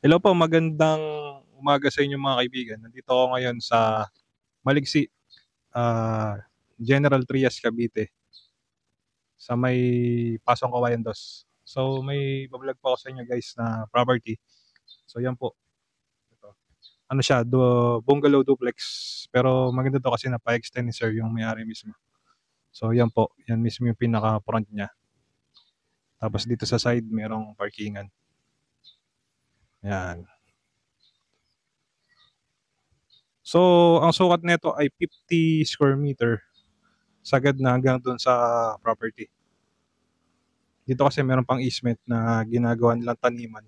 Hello po, magandang umaga sa inyo mga kaibigan. Nandito ako ngayon sa Maligsi, General Trias, Cavite, sa may Pasong Kawayan Dos. So may bablog po ako sa inyo guys na property. So yan po. Ito. Ano siya, bungalow duplex. Pero maganda to kasi napa-extend ni sir yung may-ari mismo. So yan po, yan mismo yung pinaka-front niya. Tapos dito sa side merong parkingan. Yan. So, ang sukat nito ay 50 square meter. Sagad na hanggang dun sa property. Dito kasi meron pang easement na ginagawa nilang taniman.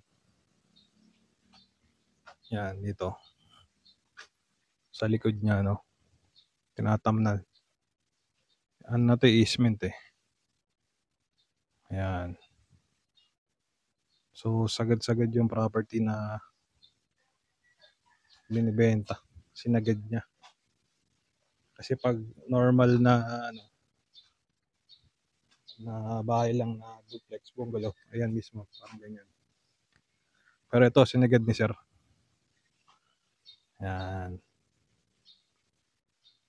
Yan, dito. Sa likod niya, no? Tinatamnan. Ano na to, easement eh. Ayan. So, sagad-sagad yung property na binibenta. Sinagad niya. Kasi pag normal na ano, na bahay lang na duplex bungalow, ayan mismo, parang ganyan. Pero ito, sinagad ni sir. Ayan.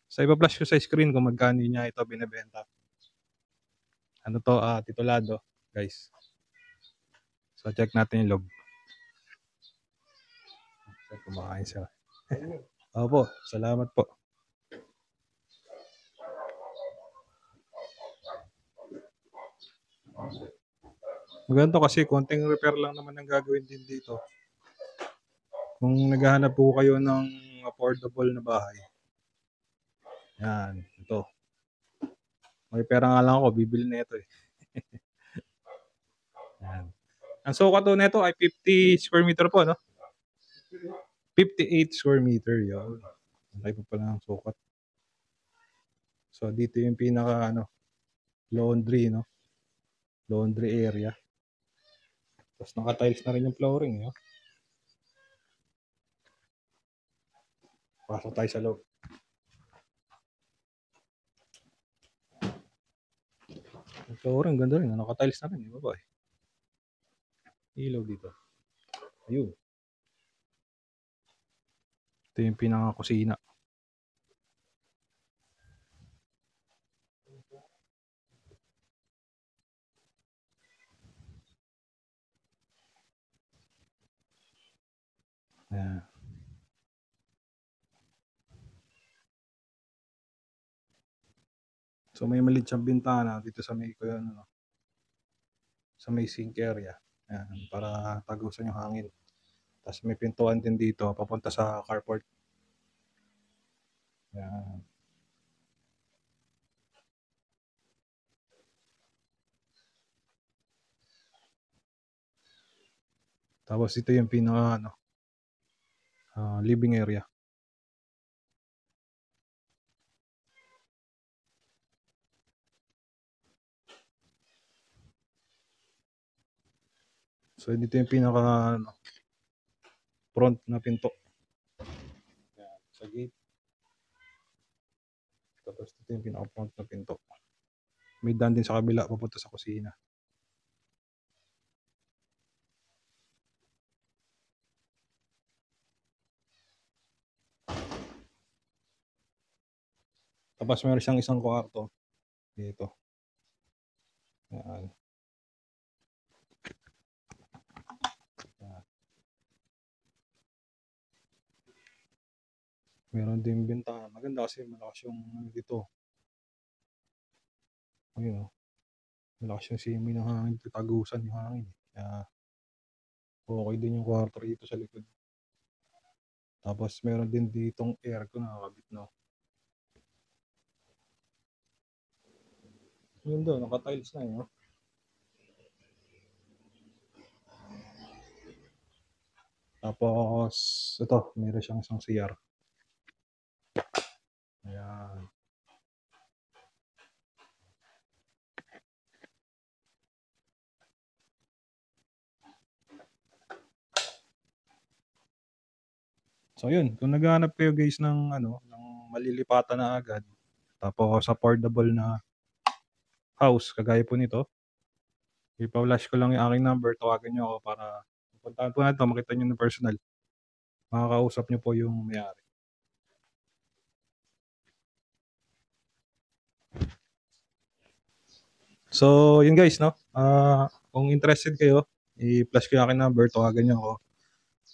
Sa iba-flash ko sa screen kung magkano niya ito binibenta. Ano to, titulado, guys. So, check natin yung loob. Kumakain siya. Opo, salamat po. Maganda kasi konting repair lang naman ang gagawin din dito. Kung naghahanap po kayo ng affordable na bahay. Yan, ito. May pera nga lang ako, bibili na ito eh. Yan. Ang sukat to nito ay 50 square meter po, no? 58 square meter, yun. Malaki pa pala ang sukat. So, dito yung pinaka, laundry, no? Laundry area. Tapos naka-tiles na rin yung flooring, no? Pasok tayo sa loob. Yung flooring, ganda rin. Naka-tiles na rin, di ba? Ilaw dito. Ayun. Ito yung pinaka-kusina. Ayan. So may maliit siyang bintana dito sa may sa may sink area. Ayan, para tagusan yung hangin. Tapos may pintuan din dito papunta sa carport. Ayan. Tapos ito yung pinaka living area. So dito yung pinaka front na pinto. Ayan, sa gate. Tapos ito yung pinaka front na pinto. May daan din sa kabila papunta sa kusina. Tapos meron siyang isang kwarto dito. Ayan. Ayan. Meron din bintana. Maganda kasi malakas yung dito. Ayun oh. Malakas yung simoy ng hangin. Tagusan yung hangin. Kaya okay din yung kwarto rito sa likod. Tapos meron din ditong aircon na nakakabit no. Yun doon, naka-tiles na yun. Tapos ito, meron siyang isang CR. Ayan. So yun, kung naghahanap kayo guys ng ng malilipatan na agad, tapos affordable na house kagaya po nito, ipa-flash ko lang yung aking number, tawagan niyo ako para puntahan po natin 'to, makita niyo ng personal. Makakausap niyo po yung may-ari. So, yun guys, no? Kung interested kayo, i-flash ko yung aking number, tawagan niyo ako.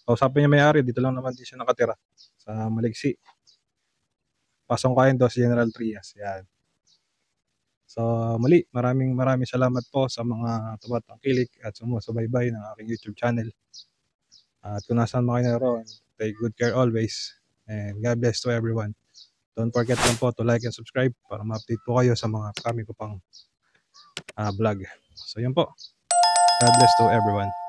Kausapin niyo may-ari, dito lang naman din siya nakatira sa Maliksi. Pasong Kain Dos, General Trias. Yan. So, muli, maraming salamat po sa mga tumatangkilik at sumusubaybay ng aking YouTube channel. At kung nasaan mo kayo naroon, take good care always. And God bless to everyone. Don't forget lang po to like and subscribe para ma-update po kayo sa mga kami ko pang vlog. So, yun po. God bless to everyone.